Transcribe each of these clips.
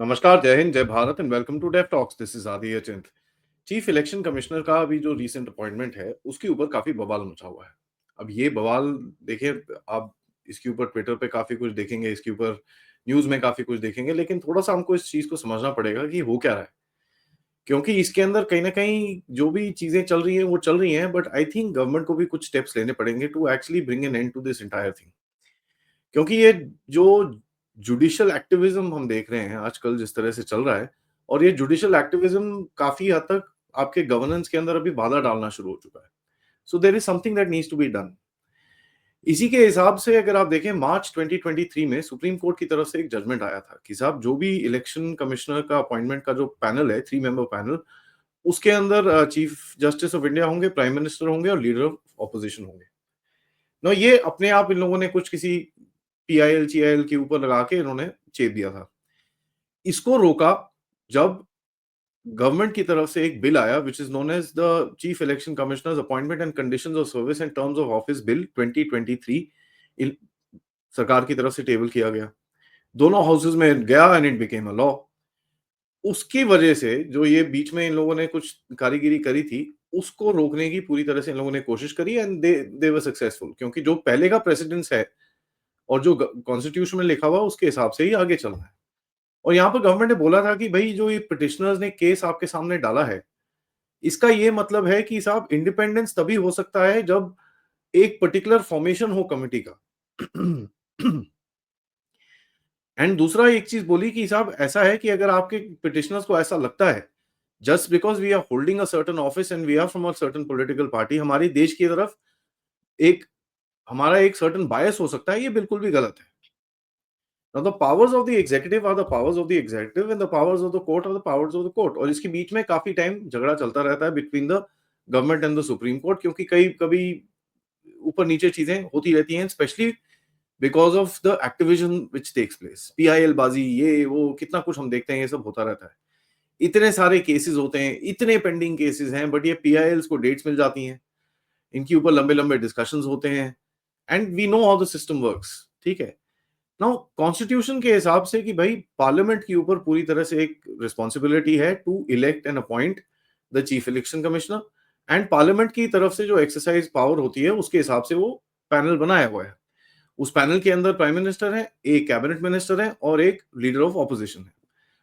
नमस्कार, जय हिंद, जय Bharat and welcome to Dev talks. This is Adi Achint. Chief election commissioner का अभी जो रीसेंट अपॉइंटमेंट है, उसके ऊपर काफी बवाल मचा हुआ है। अब ये बवाल देखिए, आप इसके ऊपर ट्विटर पे काफी कुछ देखेंगे, इसके ऊपर न्यूज़ में काफी कुछ देखेंगे, लेकिन थोड़ा-सा हमको इस चीज़ को समझना पड़ेगा कि हो क्या रहा है। क्योंकि इसके अंदर कहीं न कहीं जो भी चीज़ें चल रही हैं, वो चल रही हैं, बट आई थिंक गवर्नमेंट को भी कुछ स्टेप्स लेने पड़ेंगे to actually bring an end to this entire thing. क्योंकि ये जो जुडिशियल एक्टिविज्म हम देख रहे हैं आजकल जिस तरह से चल रहा है, और ये जुडिशियल एक्टिविज्म काफी हद तक आपके गवर्नेंस के अंदर अभी बाधा डालना शुरू हो चुका है। So there is something that needs to be done. इसी के हिसाब से अगर आप देखें, मार्च 2023 में सुप्रीम कोर्ट की तरफ से एक जजमेंट आया था कि साहब, जो भी इलेक्शन कमिश्नर का अपॉइंटमेंट का जो पैनल है, 3 मेंबर पैनल, उसके अंदर चीफ जस्टिस ऑफ इंडिया होंगे, प्राइम मिनिस्टर होंगे और लीडर ऑफ ऑपोजिशन होंगे। नो, ये अपने आप इन लोगों ने कुछ किसी पीआईएल चीआईएल के ऊपर लगा के इन्होंने चेप दिया था। इसको रोका जब गवर्नमेंट की तरफ से एक बिल आया which is known as the chief election commissioners appointment and conditions of service and terms of office bill 2023। इन सरकार की तरफ से टेबल किया गया, दोनों हाउसेज में गया and it became a law. उसकी वजह से जो ये बीच में इन लोगों ने कुछ कारीगिरी करी थी, उसको रोकने की पूरी तरह से इन लोगों ने कोशिश करी एंड दे वर सक्सेसफुल, क्योंकि जो पहले का प्रेसिडेंस है और जो कॉन्स्टिट्यूशन में लिखा हुआ है, उसके हिसाब से ही आगे चलना है। और यहाँ पर गवर्नमेंट ने बोला था कि भाई, जो ये पिटिशनर्स ने केस आपके सामने डाला है, इसका ये मतलब है कि साहब, इंडिपेंडेंस तभी हो सकता है जब एक पर्टिकुलर फॉर्मेशन हो कमिटी का। एंड दूसरा एक चीज बोली कि साहब, ऐसा है कि अगर आपके पिटिशनर्स को ऐसा लगता है, just because we are holding a certain office and we are from a certain political party, हमारी देश की तरफ एक हमारा एक सर्टेन बायस हो सकता है, ये बिल्कुल भी गलत है। Now the powers of the executive are the powers of the executive and the powers of the court are the powers of the court। और इसके बीच में काफी टाइम झगड़ा चलता रहता है between the government and the supreme court, क्योंकि कई कभी ऊपर नीचे चीजें होती रहती हैं, specially because of the activism which takes place, PIL बाजी, ये वो कितना कुछ हम देखते हैं, ये सब होता रहता है। इतने सारे केसेस होते हैं, इतने पेंडिंग केसेस हैं, बट ये पीआईएल्स को डेट्स मिल जाती हैं, इनके ऊपर लंबे लंबे डिस्कशंस होते हैं, and we know how the system works. ठीक है। नाउ कॉन्स्टिट्यूशन के हिसाब से कि भाई, पार्लियामेंट के ऊपर पूरी तरह से एक रिस्पॉन्सिबिलिटी है to elect and appoint the chief election commissioner, and parliament की तरफ से जो एक्सरसाइज पावर होती है, उसके हिसाब से वो पैनल बनाया हुआ है। उस पैनल के अंदर प्राइम मिनिस्टर है, एक कैबिनेट मिनिस्टर है और एक लीडर ऑफ ऑपोजिशन है।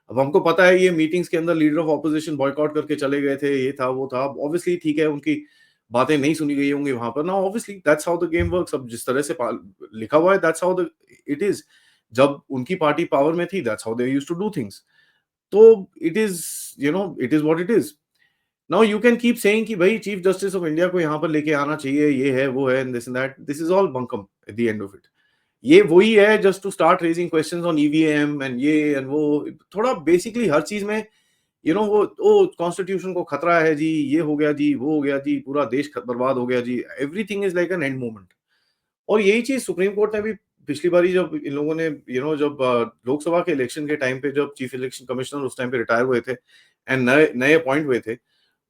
अब हमको पता है, ये मीटिंग्स के अंदर लीडर ऑफ ऑपोजिशन बॉयकॉट करके चले गए थे, ये था वो था। ऑब्वियसली ठीक है, उनकी बातें नहीं सुनी गई होंगी वहां पर ना, obviously that's how the game works. अब जिस तरह से लिखा हुआ है, that's how the it is. जब उनकी पार्टी पावर में थी, that's how they used to do things. तो it is, it is what it is. Now you can keep saying कि भाई, चीफ जस्टिस ऑफ इंडिया को यहाँ पर लेके आना चाहिए, ये है वो है, and this and that, this is all bunkum at the end of it. ये वही है, just to start raising questions on EVM and ये एंड वो। थोड़ा बेसिकली हर चीज में वो कॉन्स्टिट्यूशन को खतरा है जी, ये हो गया जी, वो हो गया जी, पूरा देश बर्बाद हो गया जी, everything is like an end moment. और यही चीज सुप्रीम कोर्ट ने भी पिछली बारी, जब इन लोगों ने जब लोकसभा के इलेक्शन के टाइम पे, जब चीफ इलेक्शन कमिश्नर उस टाइम पे रिटायर हुए थे एंड नए नए अपॉइंट हुए थे,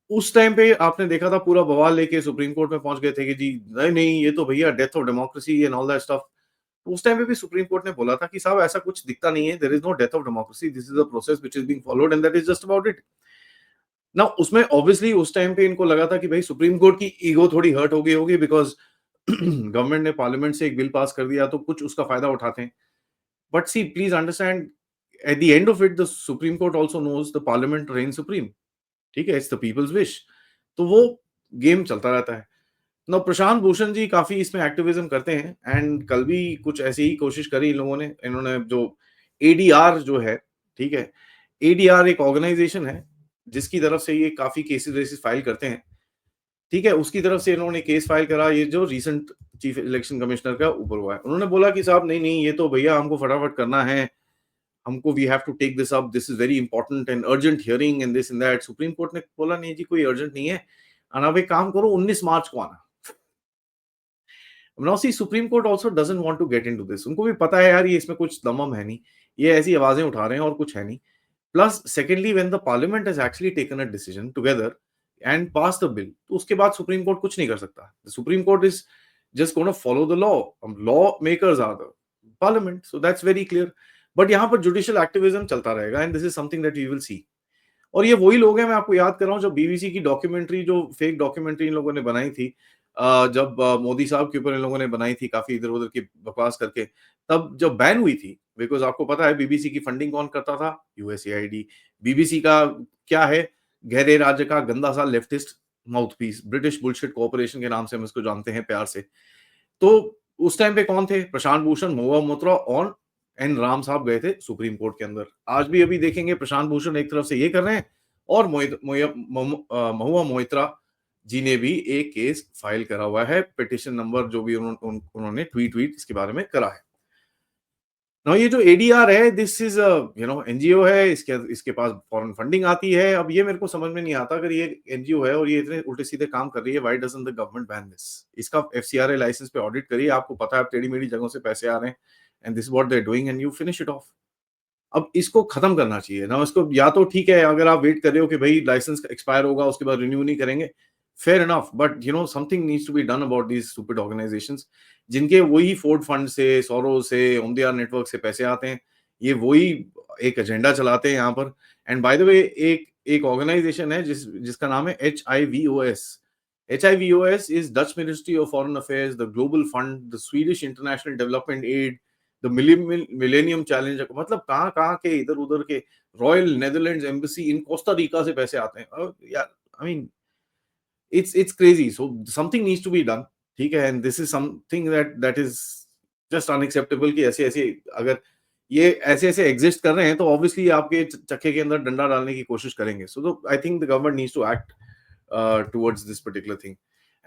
उस टाइम पे आपने देखा था, पूरा बवाल लेके सुप्रीम कोर्ट में पहुंच गए थे कि जी नहीं नहीं, ये तो भैया death of democracy and all that stuff. उस टाइम पे भी सुप्रीम कोर्ट ने बोला था कि साहब, ऐसा कुछ दिखता नहीं है, there is no death of democracy, this is a process which is being followed and that is just about it. ना, उसमें ऑब्वियसली उस टाइम पे इनको लगा था कि भाई, सुप्रीम कोर्ट की ईगो थोड़ी हर्ट हो गई होगी, बिकॉज गवर्नमेंट ने पार्लियामेंट से एक बिल पास कर दिया, तो कुछ उसका फायदा उठाते हैं। But see, please understand, at the end of it, the supreme court also knows the parliament reign supreme. ठीक है, इट्स द पीपल्स विश। तो वो गेम चलता रहता है ना। प्रशांत भूषण जी काफी इसमें एक्टिविज्म करते हैं, एंड कल भी कुछ ऐसी ही कोशिश करी इन लोगों ने। इन्होंने जो एडीआर जो है, ठीक है, एडीआर एक ऑर्गेनाइजेशन है जिसकी तरफ से ये काफी केसेस वेसेस फाइल करते हैं। ठीक है, उसकी तरफ से इन्होंने केस फाइल करा, ये जो रिसेंट चीफ इलेक्शन कमिश्नर का ऊपर हुआ है। उन्होंने बोला कि साहब, नहीं नहीं, ये तो भैया हमको फटाफट करना है, हमको we have to take this up, this is very important and urgent hearing and this and that. Supreme court ने बोला, नहीं जी, कोई अर्जेंट नहीं है, और आप एक काम करो, 19 मार्च को आना। Now see, supreme court also doesn't want to get into this. उनको भी पता है यार, ये इसमें कुछ दमम है नहीं, ये ऐसी आवाजें उठा रहे हैं और कुछ है नहीं। Plus secondly, when the parliament has actually taken a decision together and pass the bill, तो उसके बाद सुप्रीम कोर्ट कुछ नहीं कर सकता। The supreme court is just gonna follow the law. Law makers are the parliament, so that's very clear. But यहाँ पर judicial activism चलता रहेगा and this is something that you will see. और ये वही लोग हैं, मैं आपको याद कर रहा हूँ, जब बीबीसी की डॉक्यूमेंट्री, जो फेक डॉक्यूमेंट्री इन लोगों ने बनाई थी, जब मोदी साहब के ऊपर इन लोगों ने बनाई थी काफी इधर उधर की बकवास करके, तब जब बैन हुई थी, बिकॉज आपको पता है बीबीसी की फंडिंग कौन करता था? यूएसएआईडी। बीबीसी का क्या है? गहरे राज्य का गंदा सा leftist mouthpiece, British bullshit corporation के नाम से हम इसको जानते हैं प्यार से। तो उस टाइम पे कौन थे? प्रशांत भूषण, महुआ मोइत्रा और एन राम साहब गए थे सुप्रीम कोर्ट के अंदर। आज भी अभी देखेंगे प्रशांत भूषण एक तरफ से ये कर रहे हैं, और महुआ मोइत्रा जी ने भी एक केस फाइल करा हुआ है, पिटिशन नंबर जो भी उन्होंने ट्वीट इसके बारे में करा है। ना ये जो एडीआर है, दिस इज एनजीओ है, इसके पास फॉरेन फंडिंग आती है। अब ये मेरे को समझ में नहीं आता, अगर ये एनजीओ है और ये इतने उल्टे सीधे काम कर रही है, why doesn't the government ban this? इसका एफसीआरए लाइसेंस पे ऑडिट करिए, आपको पता है आप टेढ़ी मेढ़ी जगहों से पैसे आ रहे हैं, and this what they are doing and you finish it off. अब इसको खत्म करना चाहिए ना, इसको या तो ठीक है अगर आप वेट कर रहे हो कि भाई लाइसेंस एक्सपायर होगा उसके बाद रिन्यू नहीं करेंगे, fair enough, but something needs to be done about these stupid organisations, जिनके वही फोर्ड फंड से, सोरो से, ओमदिया नेटवर्क से पैसे आते हैं, ये वही एक एजेंडा चलाते हैं यहाँ पर। एंड बाय द वे, एक एक ऑर्गेनाइजेशन है जिसका नाम है HIVOS। HIVOS is Dutch ministry of foreign affairs, the global fund, the Swedish international development aid, the millennium challenge, मतलब कहाँ कहाँ के इधर उधर के, royal Netherlands embassy in Costa Rica से पैसे आते हैं यार। I mean it's crazy, so something needs to be done, ठीक है, and this is something that is just unacceptable कि ऐसे ऐसे अगर ये ऐसे ऐसे एग्जिस्ट कर रहे हैं तो ऑब्वियसली आपके चक्के के अंदर डंडा डालने की कोशिश करेंगे। So I think the government needs to act towards this particular thing,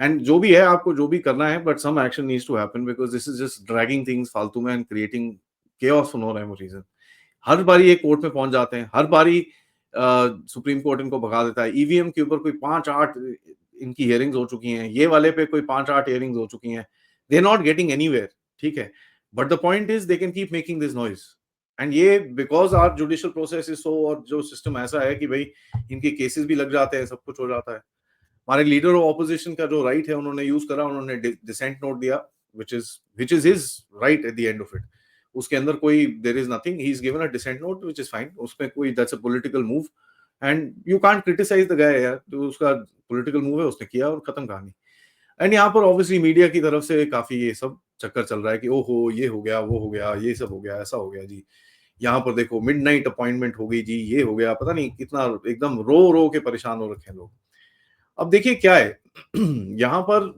and जो भी है आपको जो भी करना है, but some action needs to happen, because this is just dragging things फालतू में and creating chaos for no ram reason. हर बारी ये कोर्ट में पहुंच जाते हैं, हर बारी सुप्रीम कोर्ट इनको भगा देता है। ईवीएम के ऊपर कोई 5-8 इनकी हियरिंग्स हो चुकी हैं, ये वाले पे कोई 5-8 हियरिंग्स हो चुकी हैं, they are not getting anywhere, ठीक है, but the point is they can keep making this noise, and ये because our judicial process is so, और जो सिस्टम ऐसा है कि भाई इनके केसेस भी लग जाते हैं, सब कुछ हो जाता है। हमारे लीडर ऑफ ऑपोजिशन का जो राइट है उन्होंने यूज करा, उन्होंने डिसेंट नोट दिया, which is his right at the end of it, उसके अंदर कोई there is nothing, he is given a dissent note which is fine, उसमें कोई that's a political move and you can't criticize the guy यार, तो उसका political move है, उसने किया और खत्म कहानी। एंड यहाँ पर ऑब्वियसली मीडिया की तरफ से काफी ये सब चक्कर चल रहा है कि ओहो ये हो गया, वो हो गया, ये सब हो गया, ऐसा हो गया जी, यहाँ पर देखो मिडनाइट अपॉइंटमेंट हो गई जी, ये हो गया, पता नहीं कितना एकदम रो रो के परेशान हो रखे हैं लोग। अब देखिए क्या है यहाँ पर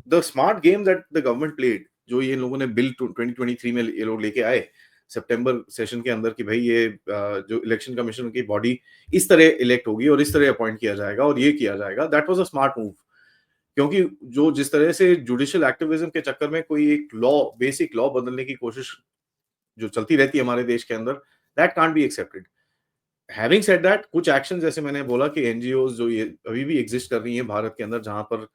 the smart game that the government played, जो ये लोगों ने बिल 2023 में ये लोग लेके आए सितंबर सेशन के अंदर कि भाई ये जो इलेक्शन कमीशन की बॉडी इस तरह इलेक्ट होगी और इस तरह अपॉइंट किया जाएगा और ये किया जाएगा, that was a smart move. क्योंकि जो जिस तरह से जुडिशियल एक्टिविज्म के चक्कर में कोई एक लॉ, बेसिक लॉ बदलने की कोशिश जो चलती रहती है हमारे देश के अंदर, that can't be accepted. Having said that, कुछ एक्शन जैसे मैंने बोला कि एनजीओ जो ये अभी भी एग्जिस्ट कर रही हैं भारत के अंदर, जहां पर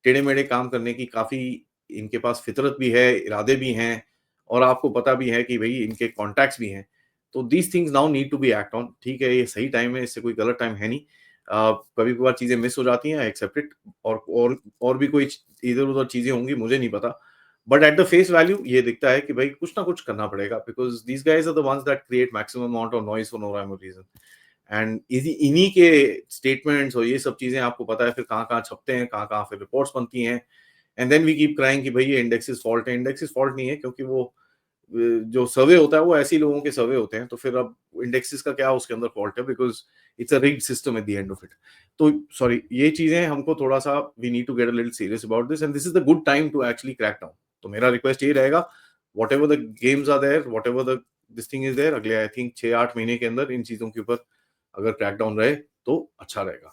टेढ़े मेढ़े काम करने की काफी इनके पास फितरत भी है, इरादे भी हैं, और आपको पता भी है कि भाई इनके कॉन्टैक्ट्स भी हैं, तो these things now need to be act on. ठीक है, ये सही टाइम है, इससे कोई गलत टाइम है नहीं। कभी कभार चीजें मिस हो जाती हैं, आई एक्सेप्ट इट, और भी कोई इधर उधर चीजें होंगी, मुझे नहीं पता, but at the face value ये दिखता है कि भाई कुछ ना कुछ करना पड़ेगा, because these guys are the ones that create maximum amount of noise for no rhyme और रीजन, एंड इन्हीं के स्टेटमेंट्स और ये सब चीजें आपको पता है फिर कहाँ कहाँ छपते हैं, कहाँ कहाँ फिर रिपोर्ट्स बनती हैं, and then we keep crying कि भाई ये इंडेक्सेस फॉल्ट है। इंडेक्सेस फॉल्ट नहीं है, क्योंकि वो जो सर्वे होता है वो ऐसे लोगों के सर्वे होते हैं, तो फिर अब इंडेक्सेस का क्या उसके अंदर फॉल्ट है, because it's a rigged system at the end of it. तो सॉरी, ये चीजें हमको थोड़ा सा we need to get a little serious about this, and this is the good time to actually crack down. तो मेरा request ये रहेगा, whatever the games are there, whatever the this thing is there, अगले I think 6-8 महीने के अंदर इन चीजों के ऊपर अगर क्रैकडाउन रहे तो अच्छा रहेगा।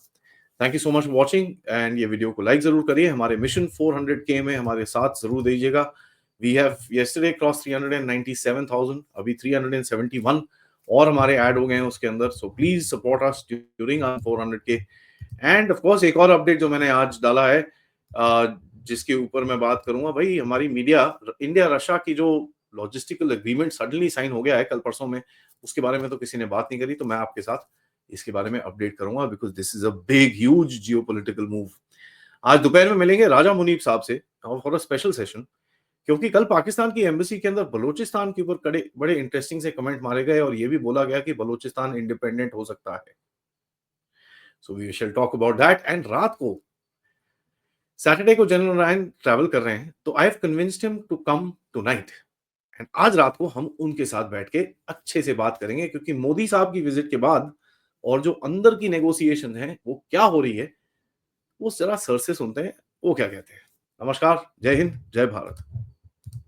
Thank you so much for watching, and ये वीडियो को लाइक जरूर करिए, हमारे मिशन 400K में हमारे साथ जरूर दीजिएगा। वी हैव यस्टरडे क्रॉस 397,000, अभी 371 और हमारे ऐड हो गए हैं उसके अंदर, so please support us during 400K। End of course एक और अपडेट जो मैंने आज डाला है, जिसके ऊपर मैं बात करूंगा, भाई हमारी मीडिया, इंडिया रशिया की जो लॉजिस्टिकल एग्रीमेंट सडनली साइन हो गया है कल परसों में, उसके बारे में तो किसी ने बात नहीं करी, तो मैं आपके साथ इसके बारे में अपडेट करूंगा, because this is a big huge geopolitical move. आज दोपहर में मिलेंगे राजा मुनीब साहब से फॉर अ स्पेशल सेशन, क्योंकि कल पाकिस्तान की एम्बेसी के अंदर बलूचिस्तान के ऊपर बड़े इंटरेस्टिंग से कमेंट मारे गए और ये भी बोला गया कि बलूचिस्तान इंडिपेंडेंट हो सकता है। So we shall talk about that. And रात को सैटरडे को जनरल नारायण ट्रैवल कर रहे हैं, तो I have convinced him to come tonight. And आज रात को हम उनके साथ बैठ के अच्छे से बात करेंगे, क्योंकि मोदी साहब की विजिट के बाद और जो अंदर की नेगोशिएशन है वो क्या हो रही है, वो जरा सर से सुनते हैं वो क्या कहते हैं। नमस्कार, जय हिंद, जय भारत।